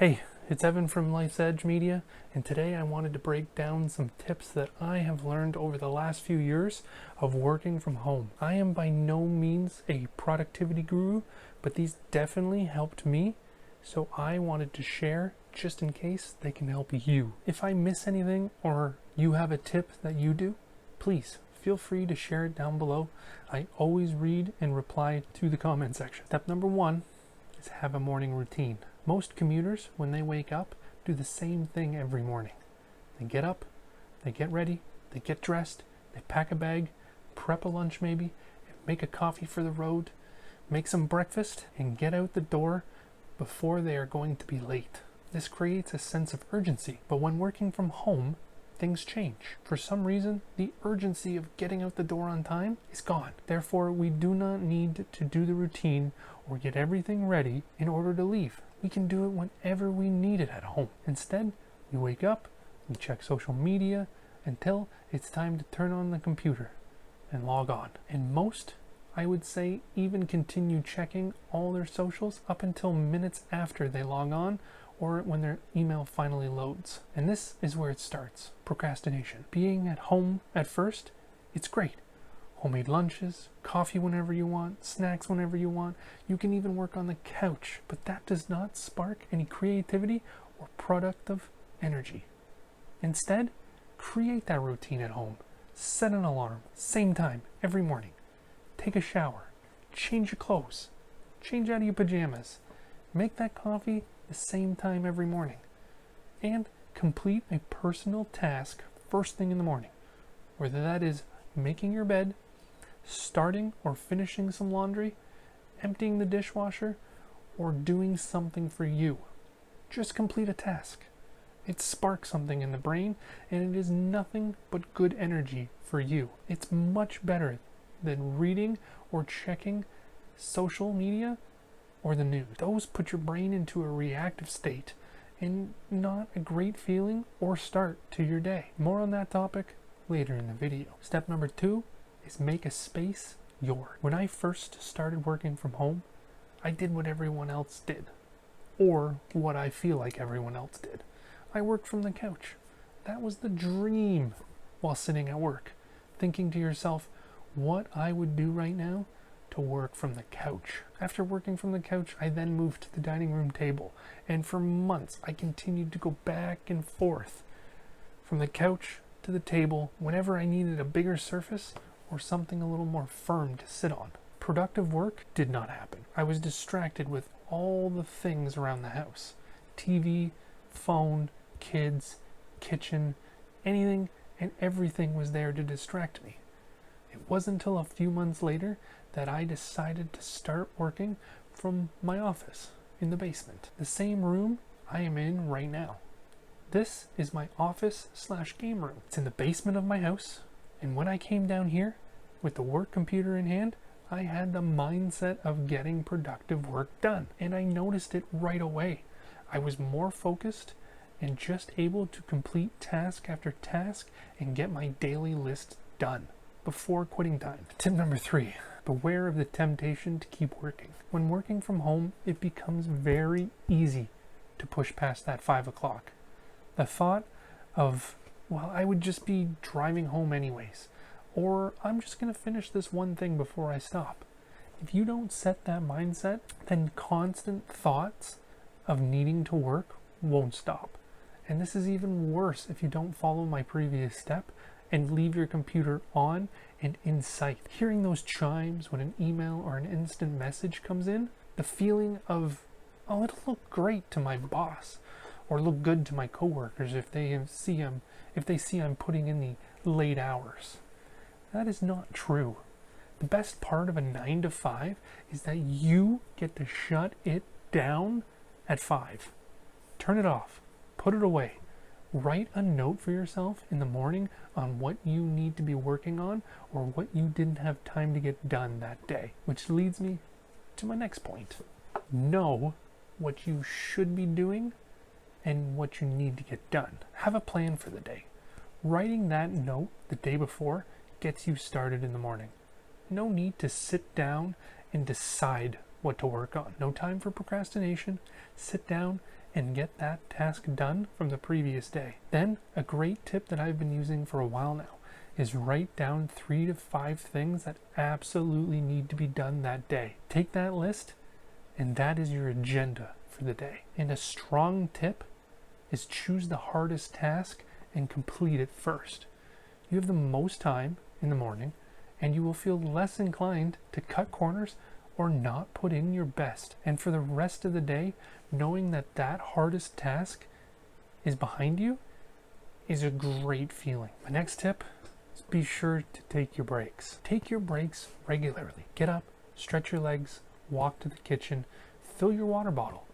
Hey, it's Evan from Life's Edge Media, and today I wanted to break down some tips that I have learned over the last few years of working from home. I am by no means a productivity guru, but these definitely helped me, so I wanted to share just in case they can help you. If I miss anything or you have a tip that you do, please feel free to share it down below. I always read and reply to the comment section. Step number 1 is have a morning routine. Most commuters, when they wake up, do the same thing every morning. They get up, they get ready, they get dressed, they pack a bag, prep a lunch maybe, make a coffee for the road, make some breakfast, and get out the door before they are going to be late. This creates a sense of urgency, but when working from home, things change. For some reason, the urgency of getting out the door on time is gone. Therefore, we do not need to do the routine or get everything ready in order to leave. We can do it whenever we need it at home. Instead, we wake up, we check social media until it's time to turn on the computer and log on. And most, I would say, even continue checking all their socials up until minutes after they log on or when their email finally loads. And this is where it starts. Procrastination. Being at home at first, it's great. Homemade lunches, coffee whenever you want, snacks whenever you want. You can even work on the couch, but that does not spark any creativity or productive energy. Instead, create that routine at home. Set an alarm, same time, every morning. Take a shower, change your clothes, change out of your pajamas. Make that coffee the same time every morning. And complete a personal task first thing in the morning. Whether that is making your bed, starting or finishing some laundry, emptying the dishwasher, or doing something for you. Just complete a task. It sparks something in the brain, and it is nothing but good energy for you. It's much better than reading or checking social media or the news. Those put your brain into a reactive state and not a great feeling or start to your day. More on that topic later in the video. Step number 2 is make a space yours. When I first started working from home, I did what everyone else did, or what I feel like everyone else did. I worked from the couch. That was the dream while sitting at work, thinking to yourself, what I would do right now to work from the couch. After working from the couch, I then moved to the dining room table, and for months I continued to go back and forth from the couch to the table whenever I needed a bigger surface or something a little more firm to sit on. Productive work did not happen. I was distracted with all the things around the house. TV, phone, kids, kitchen, anything and everything was there to distract me. It wasn't until a few months later that I decided to start working from my office in the basement, the same room I am in right now. This is my office/game room. It's in the basement of my house, and when I came down here with the work computer in hand, I had the mindset of getting productive work done, and I noticed it right away. I was more focused and just able to complete task after task and get my daily list done before quitting time. Tip number 3, beware of the temptation to keep working. When working from home, it becomes very easy to push past that 5 o'clock. The thought of, well, I would just be driving home anyways, or I'm just going to finish this one thing before I stop. If you don't set that mindset, then constant thoughts of needing to work won't stop. And this is even worse if you don't follow my previous step and leave your computer on and in sight. Hearing those chimes when an email or an instant message comes in, the feeling of, oh, it'll look great to my boss or look good to my coworkers if they see I'm putting in the late hours. That is not true. The best part of a 9 to 5 is that you get to shut it down at 5. Turn it off. Put it away. Write a note for yourself in the morning on what you need to be working on or what you didn't have time to get done that day. Which leads me to my next point. Know what you should be doing and what you need to get done. Have a plan for the day. Writing that note the day before gets you started in the morning. No need to sit down and decide what to work on. No time for procrastination. Sit down and get that task done from the previous day. Then, a great tip that I've been using for a while now is write down 3 to 5 things that absolutely need to be done that day. Take that list, and that is your agenda for the day. And a strong tip is choose the hardest task and complete it first. You have the most time in the morning, and you will feel less inclined to cut corners or not put in your best. And for the rest of the day, knowing that that hardest task is behind you is a great feeling. My next tip is be sure to take your breaks. Take your breaks regularly. Get up, stretch your legs, walk to the kitchen, fill your water bottle.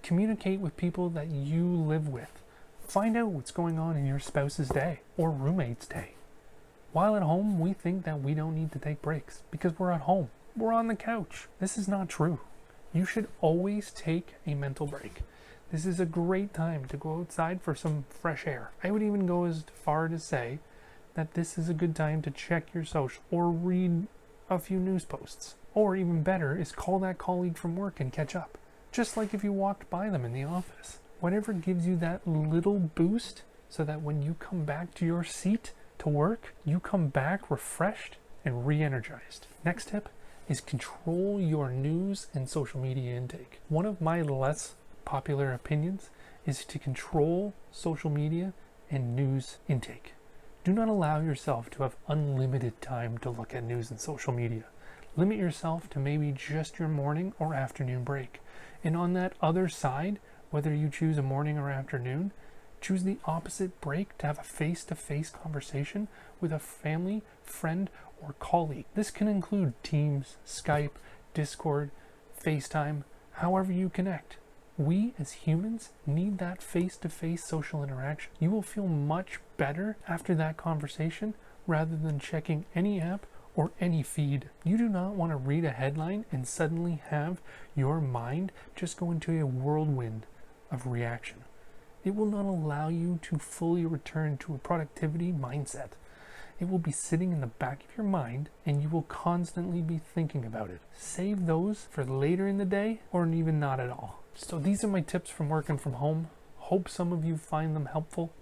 Communicate with people that you live with. Find out what's going on in your spouse's day or roommate's day. While at home, we think that we don't need to take breaks because we're at home. We're on the couch. This is not true. You should always take a mental break. This is a great time to go outside for some fresh air. I would even go as far to say that this is a good time to check your social or read a few news posts. Or even better is call that colleague from work and catch up. Just like if you walked by them in the office. Whatever gives you that little boost so that when you come back to your seat to work, you come back refreshed and re-energized. Next tip is control your news and social media intake. One of my less popular opinions is to control social media and news intake. Do not allow yourself to have unlimited time to look at news and social media. Limit yourself to maybe just your morning or afternoon break. And on that other side, whether you choose a morning or afternoon, choose the opposite break to have a face-to-face conversation with a family, friend, or colleague. This can include Teams, Skype, Discord, FaceTime, however you connect. We as humans need that face-to-face social interaction. You will feel much better after that conversation rather than checking any app or any feed. You do not want to read a headline and suddenly have your mind just go into a whirlwind of reaction. It will not allow you to fully return to a productivity mindset. It will be sitting in the back of your mind and you will constantly be thinking about it. Save those for later in the day or even not at all. So these are my tips from working from home. Hope some of you find them helpful.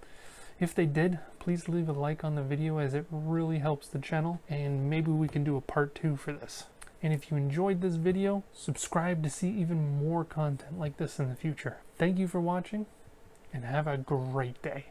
If they did, please leave a like on the video as it really helps the channel, and maybe we can do a part 2 for this. And if you enjoyed this video, subscribe to see even more content like this in the future. Thank you for watching, and have a great day.